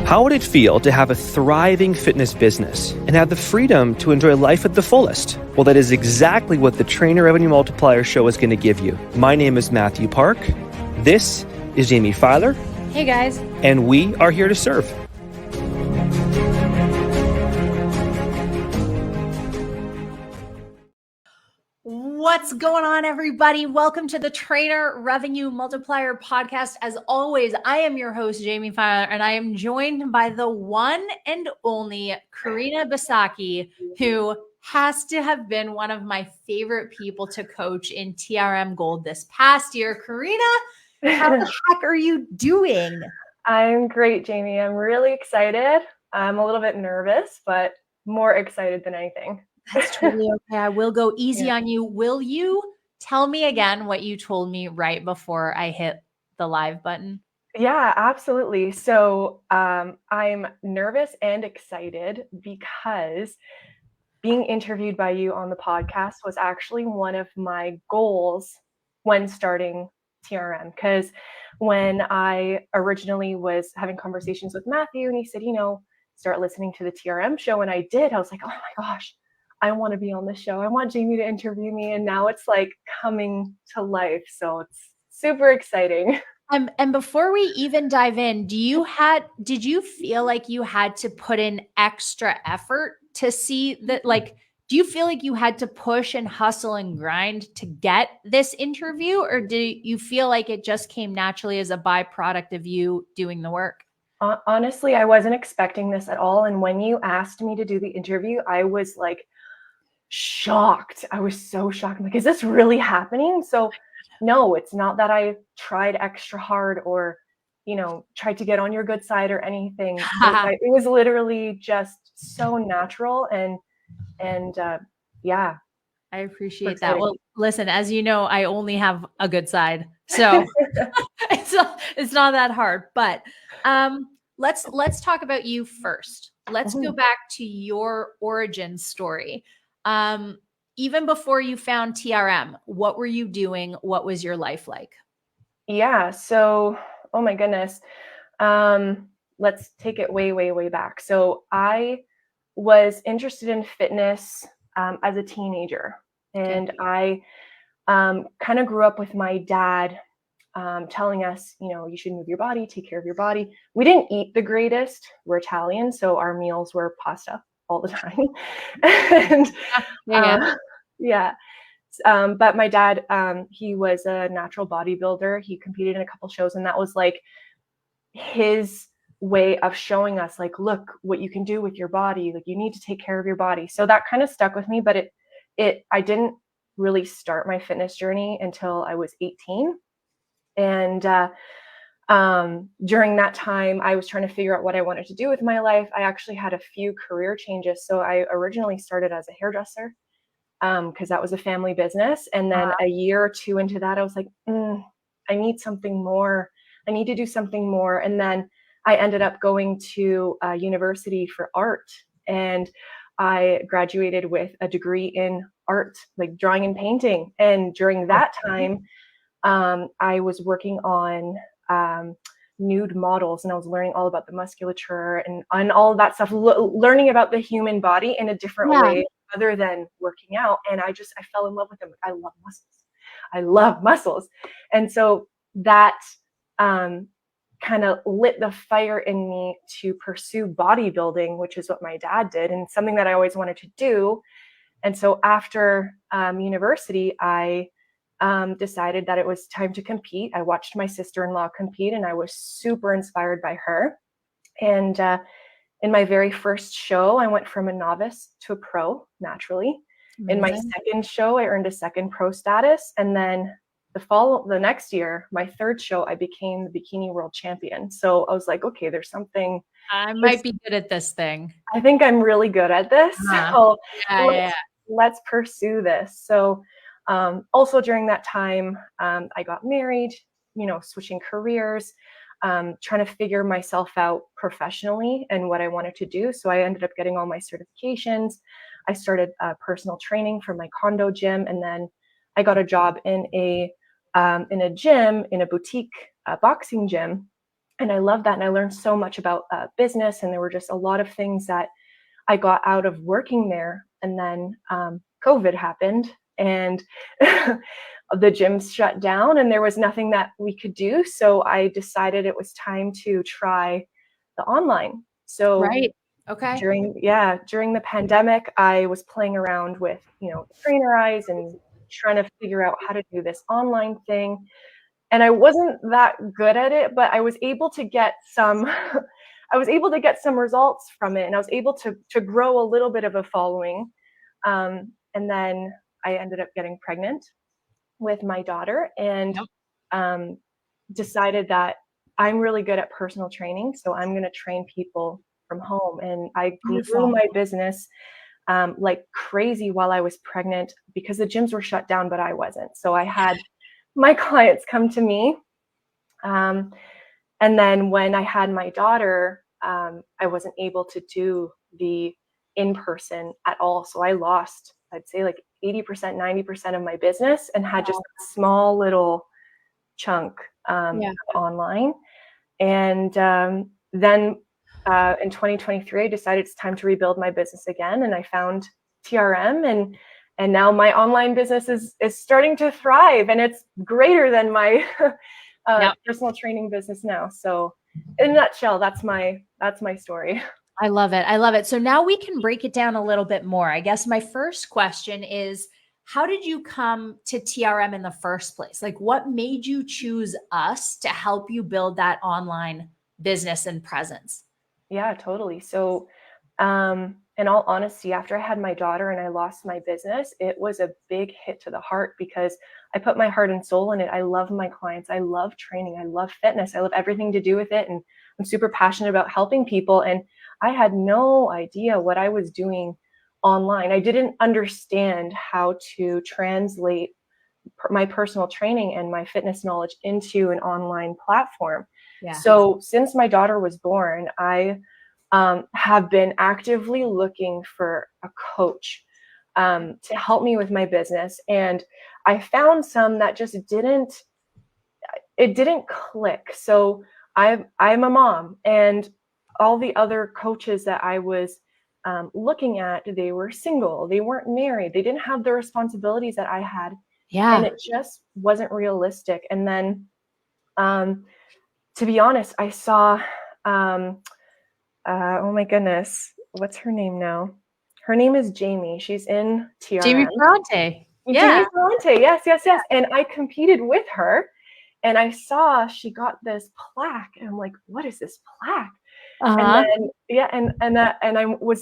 How would it feel to have a thriving fitness business and have the freedom to enjoy life at the fullest? Well, that is exactly what the Trainer Revenue Multiplier Show is going to give you. My name is Mathew Park. This is Jaime Filer. Hey guys. And we are here to serve. What's going on, everybody? Welcome to the Trainer Revenue Multiplier podcast. As always, I am your host, Jaime Filer, and I am joined by the one and only Karina Basacchi, who has to have been one of my favorite people to coach in TRM Gold this past year. Karina, how the heck are you doing? I'm great, Jaime. I'm really excited. I'm a little bit nervous, but more excited than anything. That's totally okay. I will go easy on you. Will you tell me again what you told me right before I hit the live button? Yeah, absolutely. So I'm nervous and excited because being interviewed by you on the podcast was actually one of my goals when starting TRM. Because when I originally was having conversations with Mathew and he said, start listening to the TRM show. And I did. I was like, oh my gosh, I want to be on the show. I want Jaime to interview me. And now it's like coming to life. So it's super exciting. And before we even dive in, did you feel like you had to put in extra effort to see that? Like, do you feel like you had to push and hustle and grind to get this interview? Or do you feel like it just came naturally as a byproduct of you doing the work? Honestly, I wasn't expecting this at all. And when you asked me to do the interview, I was like, shocked. I was so shocked. I'm like, is this really happening? So no, it's not that I tried extra hard or, tried to get on your good side or anything. It was literally just so natural. And yeah. I appreciate that. Well, listen, as you know, I only have a good side. So it's not that hard, but let's talk about you first. Let's go back to your origin story. Even before you found TRM, what were you doing? What was your life like? Yeah. So, oh my goodness. Let's take it way, way, way back. So I was interested in fitness as a teenager. And I kind of grew up with my dad telling us, you should move your body, take care of your body. We didn't eat the greatest. We're Italian, so our meals were pasta all the time. And but my dad, he was a natural bodybuilder. He competed in a couple shows, and that was like his way of showing us, like, look what you can do with your body. Like, you need to take care of your body. So that kind of stuck with me, but I didn't really start my fitness journey until I was 18. And during that time, I was trying to figure out what I wanted to do with my life. I actually had a few career changes. So I originally started as a hairdresser because that was a family business. And then a year or two into that, I was like, I need something more. I need to do something more. And then I ended up going to university for art. And I graduated with a degree in art, like drawing and painting. And during that time, I was working on nude models, and I was learning all about the musculature and all of that stuff, learning about the human body in a different way other than working out. And I fell in love with them. I love muscles. I love muscles. And so that kind of lit the fire in me to pursue bodybuilding, which is what my dad did and something that I always wanted to do. And so after university, I decided that it was time to compete. I watched my sister-in-law compete, and I was super inspired by her. And in my very first show, I went from a novice to a pro naturally. In my second show, I earned a second pro status. And then the next year, my third show, I became the bikini world champion. So I was like, okay, there's something. I might be good at this thing. I think I'm really good at this. So let's pursue this. So also during that time, I got married, switching careers, trying to figure myself out professionally and what I wanted to do. So I ended up getting all my certifications. I started personal training from my condo gym, and then I got a job in a gym, in a boutique boxing gym. And I love that. And I learned so much about business. And there were just a lot of things that I got out of working there. And then COVID happened and the gyms shut down and there was nothing that we could do. So I decided it was time to try the online. So Right. Okay. during the pandemic, I was playing around with, trainer eyes and trying to figure out how to do this online thing. And I wasn't that good at it, but I was able to get some I was able to get some results from it, and I was able to grow a little bit of a following. And then I ended up getting pregnant with my daughter and decided that I'm really good at personal training, so I'm going to train people from home. And I grew my business like crazy while I was pregnant because the gyms were shut down, but I wasn't. So I had my clients come to me. And then when I had my daughter, I wasn't able to do the in-person at all. So I lost, I'd say like 80%, 90% of my business and had just a small little chunk online. And then in 2023, I decided it's time to rebuild my business again. And I found TRM and now my online business is starting to thrive, and it's greater than my personal training business now. So in a nutshell, that's my story. I love it. I love it. So now we can break it down a little bit more. I guess my first question is, how did you come to TRM in the first place? Like, what made you choose us to help you build that online business and presence? Yeah, totally. So, in all honesty, after I had my daughter and I lost my business, it was a big hit to the heart because I put my heart and soul in it. I love my clients. I love training. I love fitness. I love everything to do with it. And I'm super passionate about helping people. And I had no idea what I was doing online. I didn't understand how to translate my personal training and my fitness knowledge into an online platform. Yeah. So since my daughter was born, I have been actively looking for a coach to help me with my business. And I found some that just didn't click. So I'm a mom, and all the other coaches that I was looking at, they were single, they weren't married, they didn't have the responsibilities that I had. Yeah. And it just wasn't realistic. And then, to be honest, I saw, oh my goodness, what's her name now? Her name is Jaime. She's in TRM. Jaime Ferrante. Yeah. Jaime Ferrante. Yes. And I competed with her, and I saw she got this plaque, and I'm like, what is this plaque? And then,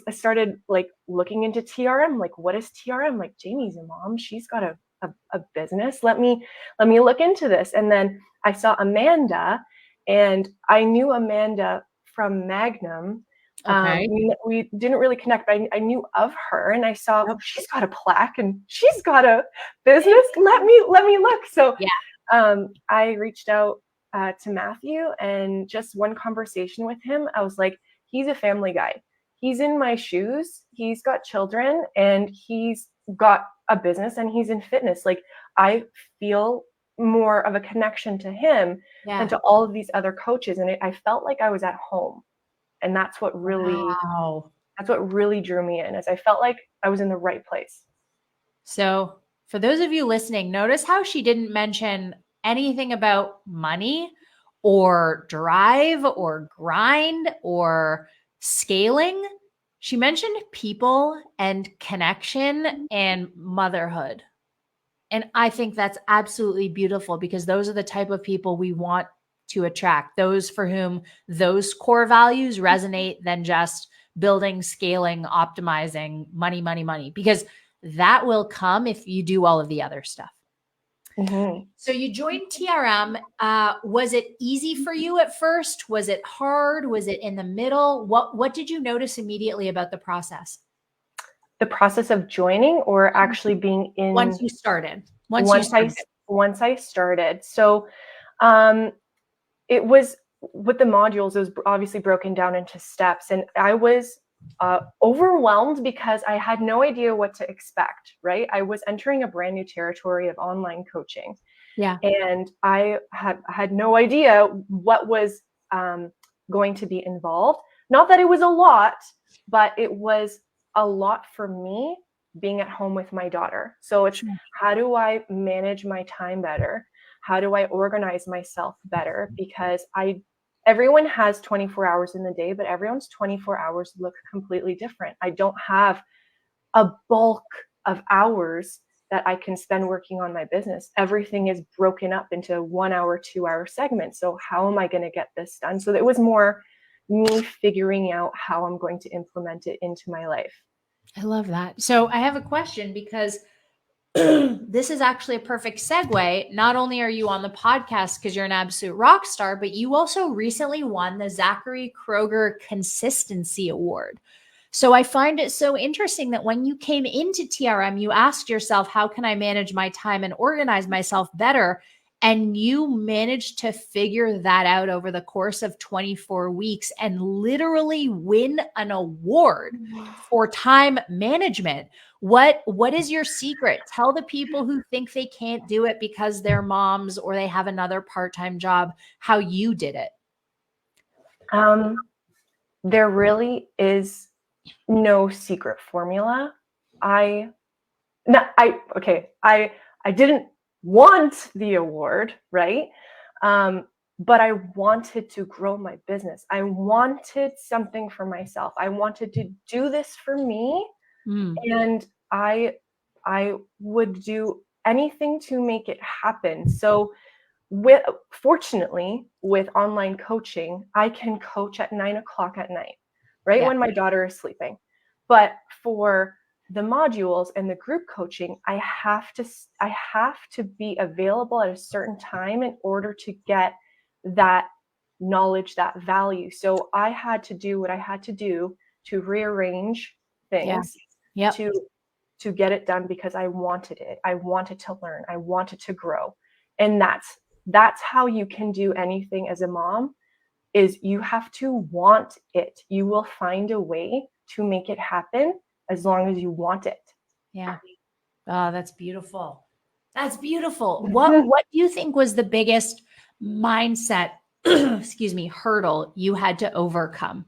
I started like looking into TRM, like, what is TRM? Like, Jamie's a mom. She's got a business. Let me look into this. And then I saw Amanda, and I knew Amanda from Magnum. Okay. We didn't really connect, but I knew of her, and I saw she's got a plaque and she's got a business. Let me look. So I reached out to Mathew, and just one conversation with him, I was like, he's a family guy. He's in my shoes. He's got children, and he's got a business, and he's in fitness. Like, I feel more of a connection to him than to all of these other coaches. And I felt like I was at home. And that's what really, drew me in, is I felt like I was in the right place. So for those of you listening, notice how she didn't mention anything about money or drive or grind or scaling. She mentioned people and connection and motherhood. And I think that's absolutely beautiful, because those are the type of people we want to attract, those for whom those core values resonate than just building, scaling, optimizing, money, because that will come if you do all of the other stuff. Mm-hmm. So you joined TRM. Was it easy for you at first? Was it hard? Was it in the middle? What did you notice immediately about the process? The process of joining, or actually being in? Once you started. Once I started. So it was, with the modules, it was obviously broken down into steps, and I was overwhelmed because I had no idea what to expect, right? I was entering a brand new territory of online coaching. Yeah. And I had no idea what was going to be involved. Not that it was a lot, but it was a lot for me being at home with my daughter. So it's how do I manage my time better? How do I organize myself better? Because everyone has 24 hours in the day, but everyone's 24 hours look completely different. I don't have a bulk of hours that I can spend working on my business. Everything is broken up into 1 hour, 2 hour segments. So how am I going to get this done? So it was more me figuring out how I'm going to implement it into my life. I love that. So I have a question because this is actually a perfect segue. Not only are you on the podcast because you're an absolute rock star, but you also recently won the Zachary Kroeger Consistency Award. So I find it so interesting that when you came into TRM, you asked yourself, how can I manage my time and organize myself better? And you managed to figure that out over the course of 24 weeks and literally win an award for time management. What is your secret? Tell the people who think they can't do it because they're moms or they have another part-time job how you did it. There really is no secret formula. I didn't want the award, right? But I wanted to grow my business. I wanted something for myself. I wanted to do this for me. And I would do anything to make it happen. So fortunately, with online coaching, I can coach at 9 o'clock at night, right? When my daughter is sleeping. But for the modules and the group coaching, I have to be available at a certain time in order to get that knowledge, that value. So I had to do what I had to do to rearrange things to get it done because I wanted it. I wanted to learn. I wanted to grow. And that's how you can do anything as a mom, is you have to want it. You will find a way to make it happen as long as you want it. Yeah. Oh, that's beautiful. That's beautiful. What do you think was the biggest mindset, hurdle you had to overcome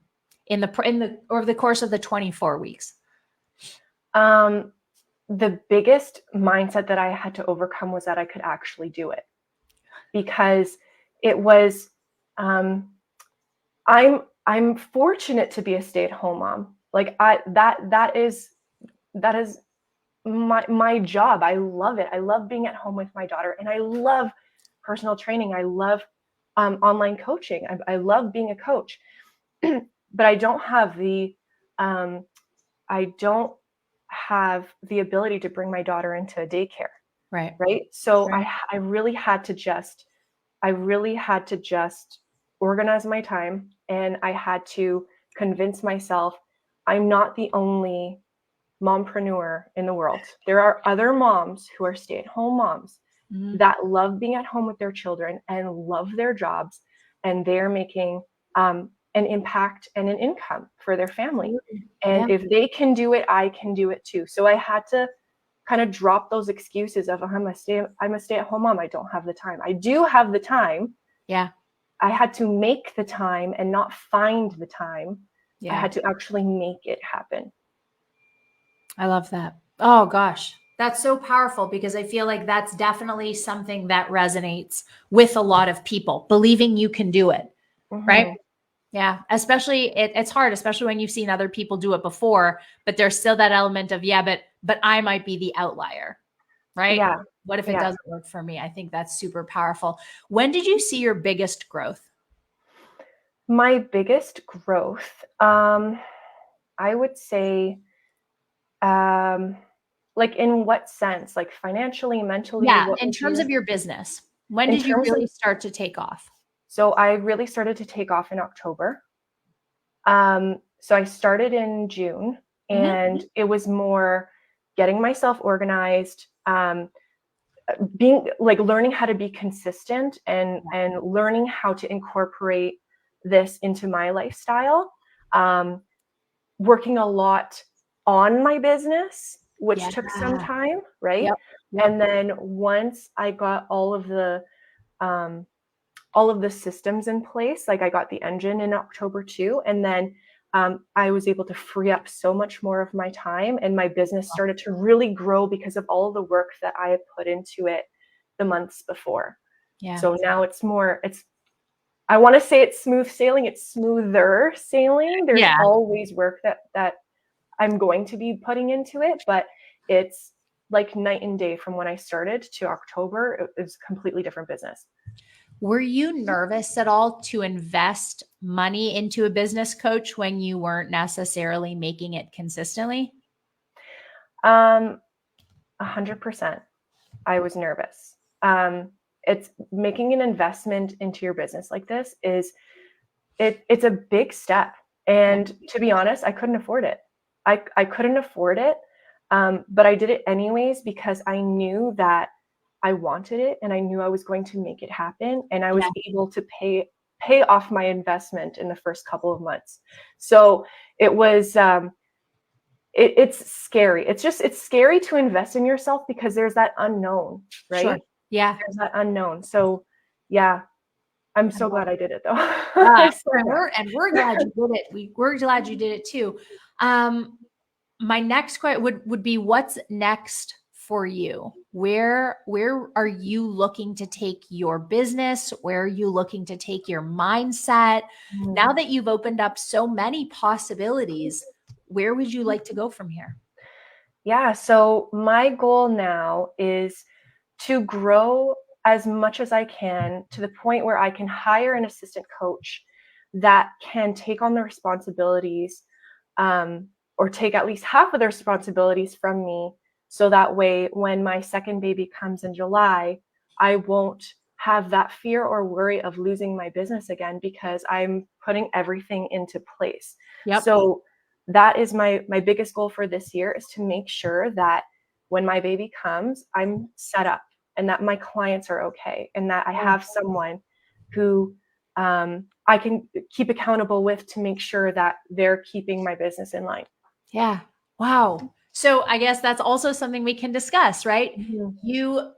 over the course of the 24 weeks? The biggest mindset that I had to overcome was that I could actually do it. Because it was, I'm fortunate to be a stay-at-home mom. Like that is my job. I love it. I love being at home with my daughter, and I love personal training. I love online coaching. I love being a coach, but I don't have the ability to bring my daughter into a daycare. Right. So I really had to just organize my time, and I had to convince myself I'm not the only mompreneur in the world. There are other moms who are stay-at-home moms that love being at home with their children and love their jobs, and they're making an impact and an income for their family. And if they can do it, I can do it too. So I had to kind of drop those excuses of I'm a stay-at-home mom. I don't have the time. I do have the time. Yeah. I had to make the time and not find the time. I had to actually make it happen. I love that. Oh gosh, that's so powerful, because I feel like that's definitely something that resonates with a lot of people, believing you can do it. Right. Yeah. Especially it's hard, especially when you've seen other people do it before, but there's still that element of, but I might be the outlier. Right. Yeah. What if it doesn't work for me? I think that's super powerful. When did you see your biggest growth? My biggest growth, I would say, like in what sense? Like financially, mentally? Yeah. In terms of your business, when did you really start to take off? So I really started to take off in October. So I started in June, and it was more getting myself organized, learning how to be consistent and learning how to incorporate this into my lifestyle, working a lot on my business, which took some time, right? And then once I got all of the all of the systems in place. Like I got the engine in October too. And then I was able to free up so much more of my time, and my business started to really grow because of all of the work that I had put into it the months before. Yeah. So now I want to say it's smooth sailing. It's smoother sailing. There's always work that I'm going to be putting into it, but it's like night and day from when I started to October. It was a completely different business. Were you nervous at all to invest money into a business coach when you weren't necessarily making it consistently? 100%. I was nervous. It's making an investment into your business like this it's a big step. And to be honest, I couldn't afford it. I couldn't afford it. But I did it anyways because I knew that I wanted it, and I knew I was going to make it happen, and I was able to pay off my investment in the first couple of months. So it was it's scary. It's scary to invest in yourself because there's that unknown, right? Sure. Yeah. There's that unknown. So yeah, I'm so glad I did it though. And we're glad you did it. We're glad you did it too. My next question would be, what's next for you? Where are you looking to take your business? Where are you looking to take your mindset? Now that you've opened up so many possibilities, where would you like to go from here? Yeah, so my goal now is to grow as much as I can to the point where I can hire an assistant coach that can take on the responsibilities, or take at least half of the responsibilities from me. So that way, when my second baby comes in July, I won't have that fear or worry of losing my business again because I'm putting everything into place. Yep. So that is my biggest goal for this year, is to make sure that when my baby comes, I'm set up, and that my clients are okay, and that I have someone who I can keep accountable with to make sure that they're keeping my business in line. Yeah. Wow. So I guess that's also something we can discuss, right? Mm-hmm.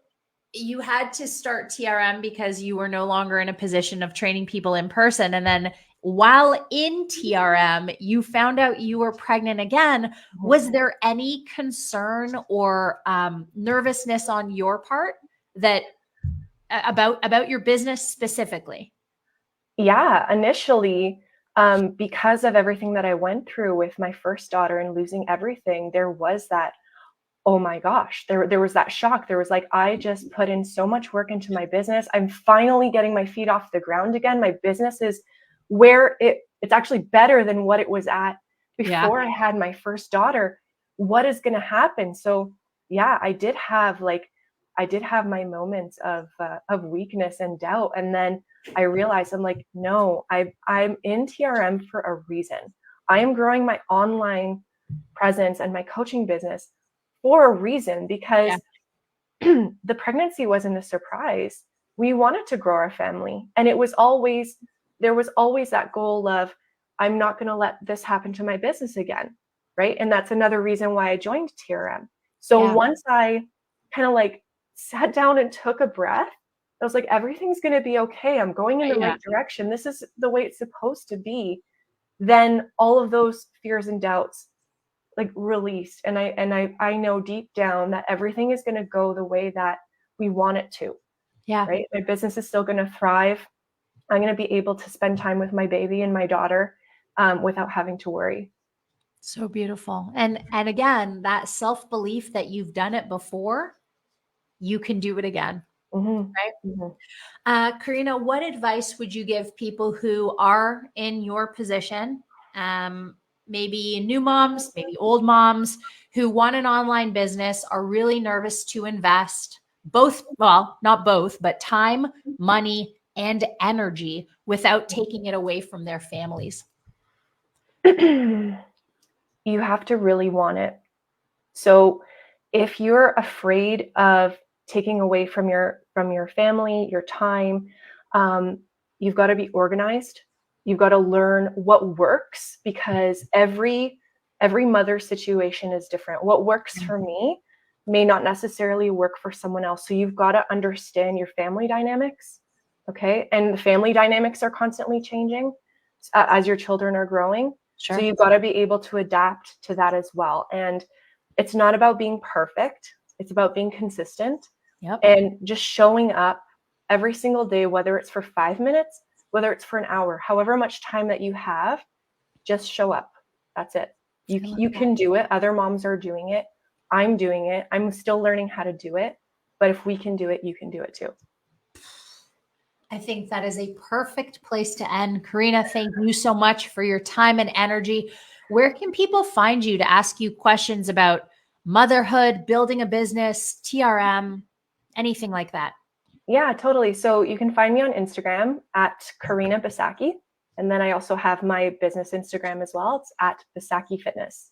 You had to start TRM because you were no longer in a position of training people in person. And then while in TRM, you found out you were pregnant again. Mm-hmm. Was there any concern or nervousness on your part that about your business specifically? Yeah, initially, because of everything that I went through with my first daughter and losing everything, there was that, oh my gosh, there was that shock. There was like, I just put in so much work into my business. I'm finally getting my feet off the ground again. My business is where it's actually better than what it was at before I had my first daughter. What is going to happen? So yeah, I did have my moments of weakness and doubt. And then I realized, I'm like, no, I'm in TRM for a reason. I am growing my online presence and my coaching business for a reason, because the pregnancy wasn't a surprise. We wanted to grow our family, and there was always that goal of, I'm not going to let this happen to my business again, right? And that's another reason why I joined TRM. So once I kind of like sat down and took a breath, I was like, everything's going to be okay. I'm going in the right direction. This is the way it's supposed to be. Then all of those fears and doubts like released. And I know deep down that everything is going to go the way that we want it to. Yeah. Right. My business is still going to thrive. I'm going to be able to spend time with my baby and my daughter without having to worry. So beautiful. And again, that self-belief that you've done it before, you can do it again. Mm-hmm. Right. Mm-hmm. Karina, what advice would you give people who are in your position? Maybe new moms, maybe old moms who want an online business, are really nervous to invest both, well, not both, but time, money, and energy without taking it away from their families? You have to really want it. So if you're afraid of taking away from your family, your time, you've got to be organized. You've got to learn what works, because every mother's situation is different. What works for me may not necessarily work for someone else. So you've got to understand your family dynamics. Okay. And the family dynamics are constantly changing as your children are growing. Sure. So you've got to be able to adapt to that as well. And it's not about being perfect. It's about being consistent and just showing up every single day, whether it's for 5 minutes, whether it's for an hour, however much time that you have, just show up. That's it. You can do it. Other moms are doing it. I'm doing it. I'm still learning how to do it. But if we can do it, you can do it too. I think that is a perfect place to end. Karina, thank you so much for your time and energy. Where can people find you to ask you questions about motherhood, building a business, TRM, anything like that? Yeah, totally. So you can find me on Instagram at Karina Basacchi. And then I also have my business Instagram as well. It's at Basacchi Fitness.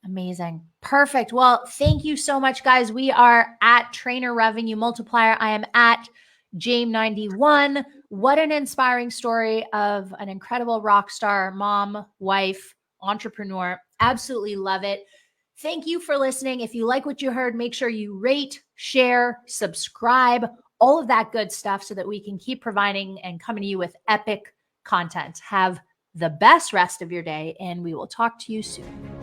Amazing. Perfect. Well, thank you so much, guys. We are at Trainer Revenue Multiplier. I am at Jaime91. What an inspiring story of an incredible rock star, mom, wife, entrepreneur. Absolutely love it. Thank you for listening. If you like what you heard, make sure you rate, share, subscribe, all of that good stuff so that we can keep providing and coming to you with epic content. Have the best rest of your day, and we will talk to you soon.